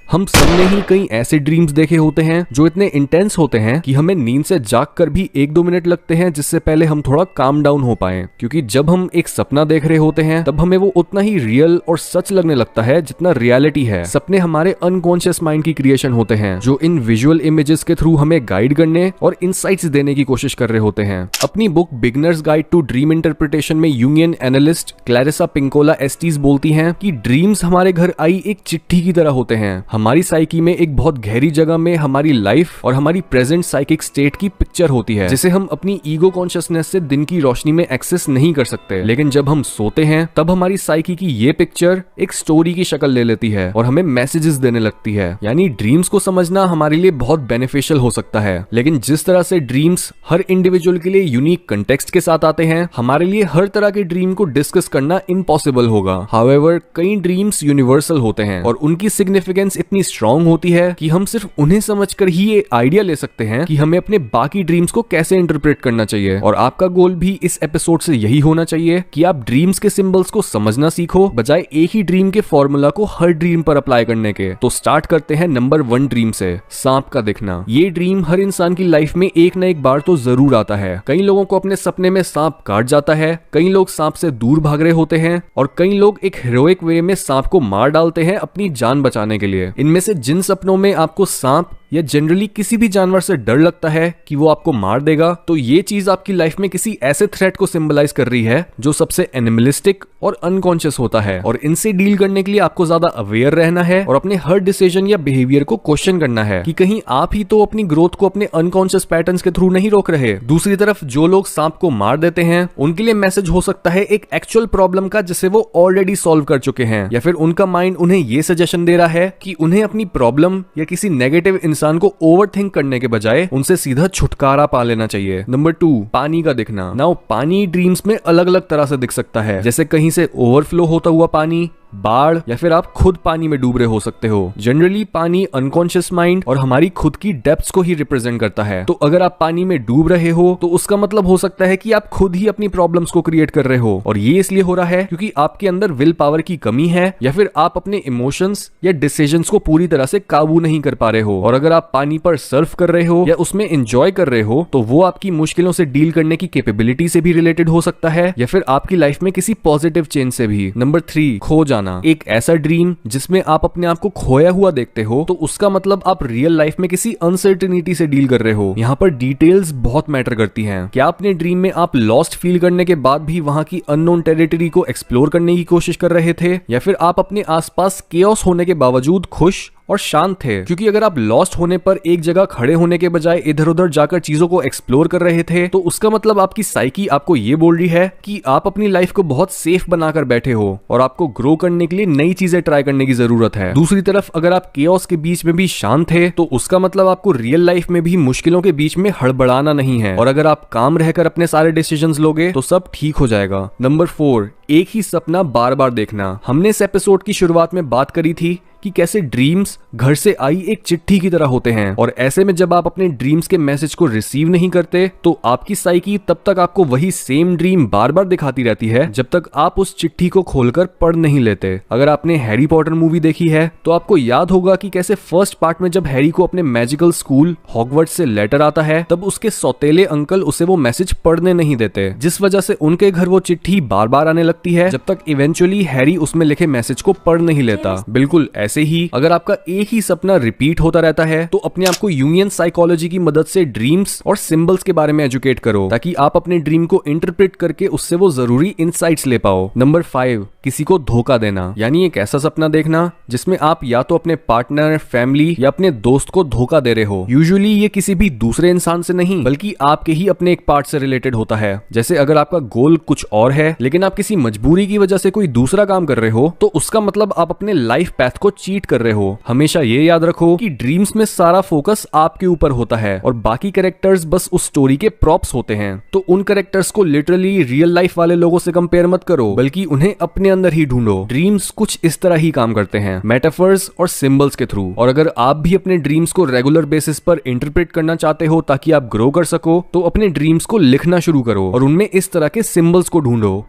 हम सबने ही कई ऐसे ड्रीम्स देखे होते हैं जो इतने इंटेंस होते हैं कि हमें नींद से जागकर भी 1-2 मिनट लगते हैं जिससे पहले हम थोड़ा काम डाउन हो पाएं। क्योंकि जब हम एक सपना देख रहे होते हैं तब हमें वो उतना ही रियल और सच लगने लगता है जितना रियलिटी है। सपने हमारे अनकॉन्शियस माइंड की क्रिएशन होते हैं जो इन विजुअल इमेजेस के थ्रू हमें गाइड करने और इनसाइट्स देने की कोशिश कर रहे होते हैं। अपनी book beginner's guide to dream interpretation में यूनियन एनालिस्ट क्लैरिसा पिंकोला एस्टीज बोलती हैं कि ड्रीम्स हमारे घर आई एक चिट्ठी की तरह होते हैं। हमारी साइकी में एक बहुत गहरी जगह में हमारी लाइफ और हमारी प्रेजेंट साइकिक स्टेट की पिक्चर होती है जिसे हम अपनी ईगो कॉन्शियसनेस से दिन की रोशनी में एक्सेस नहीं कर सकते। लेकिन जब हम सोते हैं तब हमारी साइकी की ये पिक्चर एक स्टोरी की शक्ल ले लेती है और हमें मैसेजेस देने लगती है। यानी ड्रीम्स को समझना हमारे लिए बहुत बेनिफिशियल हो सकता है। लेकिन जिस तरह से ड्रीम्स हर इंडिविजुअल के लिए यूनिक कंटेक्स्ट के साथ आते हैं, हमारे लिए हर तरह के ड्रीम को डिस्कस करना इम्पॉसिबल होगा। हाउएवर कई ड्रीम्स यूनिवर्सल होते हैं और उनकी सिग्निफिकेंस इतनी स्ट्रांग होती है कि हम सिर्फ उन्हें समझकर ही ये आइडिया ले सकते हैं कि हमें अपने बाकी ड्रीम्स को कैसे इंटरप्रेट करना चाहिए। और आपका गोल भी इस एपिसोड से यही होना चाहिए कि आप ड्रीम्स के सिंबल्स को समझना सीखो बजाय एक ही ड्रीम के फॉर्मूला को हर ड्रीम पर अप्लाई करने के। तो स्टार्ट करते हैं नंबर 1 ड्रीम से, सांप का दिखना। ये ड्रीम हर इंसान की लाइफ में एक न एक बार तो जरूर आता है। कई लोगों को अपने सपने में सांप काट जाता है, कई लोग सांप से दूर भाग रहे होते हैं और कई लोग एक हीरोइक वे में सांप को मार डालते हैं अपनी जान बचाने के लिए। इनमें से जिन सपनों में आपको सांप या जनरली किसी भी जानवर से डर लगता है कि वो आपको मार देगा, तो ये चीज आपकी लाइफ में किसी ऐसे थ्रेट को सिंबलाइज कर रही है जो सबसे एनिमलिस्टिक और अनकॉन्शियस होता है। और इनसे डील करने के लिए आपको ज्यादा अवेयर रहना है और अपने हर डिसीजन या बिहेवियर को क्वेश्चन करना है कि कहीं आप ही तो अपनी ग्रोथ को अपने अनकॉन्शियस पैटर्न्स के थ्रू नहीं रोक रहे। दूसरी तरफ जो लोग सांप को मार देते हैं उनके लिए मैसेज हो सकता है एक एक्चुअल प्रॉब्लम का जिसे वो ऑलरेडी सॉल्व कर चुके हैं, या फिर उनका माइंड उन्हें ये सजेशन दे रहा है कि उन्हें अपनी प्रॉब्लम या किसी नेगेटिव इंसान को ओवरथिंक करने के बजाय उनसे सीधा छुटकारा पा लेना चाहिए। नंबर 2, पानी का दिखना। नाउ पानी ड्रीम्स में अलग अलग तरह से दिख सकता है, जैसे कहीं से ओवरफ्लो होता हुआ पानी, बाढ़, या फिर आप खुद पानी में डूब रहे हो सकते हो। जनरली पानी अनकॉन्शियस माइंड और हमारी खुद की डेप्थ्स को ही रिप्रेजेंट करता है। तो अगर आप पानी में डूब रहे हो तो उसका मतलब हो सकता है कि आप खुद ही अपनी प्रॉब्लम्स को क्रिएट कर रहे हो, और ये इसलिए हो रहा है क्योंकि आपके अंदर विल पावर की कमी है या फिर आप अपने इमोशंस या डिसीजंस को पूरी तरह से काबू नहीं कर पा रहे हो। और अगर आप पानी पर सर्फ कर रहे हो या उसमें एंजॉय कर रहे हो तो वो आपकी मुश्किलों से डील करने की कैपेबिलिटी से भी रिलेटेड हो सकता है या फिर आपकी लाइफ में किसी पॉजिटिव चेंज से भी। नंबर 3, खो जाना। एक ऐसा ड्रीम जिसमें आप अपने आप को खोया हुआ देखते हो तो उसका मतलब आप रियल लाइफ में किसी अनसर्टेनिटी से डील कर रहे हो। यहाँ पर डिटेल्स बहुत मैटर करती हैं। क्या अपने ड्रीम में आप लॉस्ट फील करने के बाद भी वहां की अननोन टेरिटरी को एक्सप्लोर करने की कोशिश कर रहे थे, या फिर आप अपने आसपास केओस होने के बावजूद खुश और शांत थे? क्योंकि अगर आप लॉस्ट होने पर एक जगह खड़े होने के बजाय इधर उधर जाकर चीजों को एक्सप्लोर कर रहे थे तो उसका मतलब आपकी साइकी आपको ये बोल रही है कि आप अपनी लाइफ को बहुत सेफ बनाकर बैठे हो और आपको ग्रो करने के लिए नई चीजें ट्राई करने की जरूरत है। दूसरी तरफ अगर आप केओस के बीच में भी शांत थे तो उसका मतलब आपको रियल लाइफ में भी मुश्किलों के बीच में हड़बड़ाना नहीं है, और अगर आप काम रहकर अपने सारे डिसीजंस लोगे तो सब ठीक हो जाएगा। नंबर 4, एक ही सपना बार बार देखना। हमने इस एपिसोड की शुरुआत में बात करी थी कि कैसे ड्रीम्स घर से आई एक चिट्ठी की तरह होते हैं, और ऐसे में जब आप अपने ड्रीम्स के मैसेज को रिसीव नहीं करते तो आपकी साइकी तब तक आपको वही सेम ड्रीम बार बार दिखाती रहती है जब तक आप उस चिट्ठी को खोलकर पढ़ नहीं लेते। अगर आपने हैरी पॉटर मूवी देखी है तो आपको याद होगा कि कैसे फर्स्ट पार्ट में जब हैरी को अपने मैजिकल स्कूल हॉगवर्ट्स से लेटर आता है तब उसके सौतेले अंकल उसे वो मैसेज पढ़ने नहीं देते, जिस वजह से उनके घर वो चिट्ठी बार बार आने लगती है जब तक इवेंचुअली हैरी उसमें लिखे मैसेज को पढ़ नहीं लेता। बिल्कुल ऐसे ही अगर आपका एक ही सपना रिपीट होता रहता है तो अपने आप को यूनियन साइकोलॉजी की मदद से ड्रीम्स और सिंबल्स के बारे में एजुकेट करो ताकि आप अपने ड्रीम को इंटरप्रेट करके उससे वो जरूरी इनसाइट्स ले पाओ। नंबर 5, किसी को धोखा देना। यानी एक ऐसा सपना देखना जिसमें आप या तो अपने पार्टनर, फैमिली या अपने दोस्त को धोखा दे रहे हो। यूजुअली ये किसी भी दूसरे इंसान से नहीं बल्कि आपके ही अपने एक पार्ट से रिलेटेड होता है। जैसे अगर आपका गोल कुछ और है लेकिन आप किसी मजबूरी की वजह से कोई दूसरा काम कर रहे हो तो उसका मतलब आप अपने लाइफ पैथ को चीट कर रहे हो। हमेशा ये याद रखो कि ड्रीम्स में सारा फोकस आपके ऊपर होता है और बाकी कैरेक्टर्स बस उस स्टोरी के प्रॉप्स होते हैं। तो उन कैरेक्टर्स को लिटरली रियल लाइफ वाले लोगों से कंपेयर मत करो बल्कि उन्हें अपने अंदर ही ढूंढो। ड्रीम्स कुछ इस तरह ही काम करते हैं, मेटाफर्स और सिंबल्स के थ्रू। और अगर आप भी अपने ड्रीम्स को रेगुलर बेसिस पर इंटरप्रेट करना चाहते हो ताकि आप ग्रो कर सको तो अपने ड्रीम्स को लिखना शुरू करो और उनमें इस तरह के सिंबल्स को ढूंढो।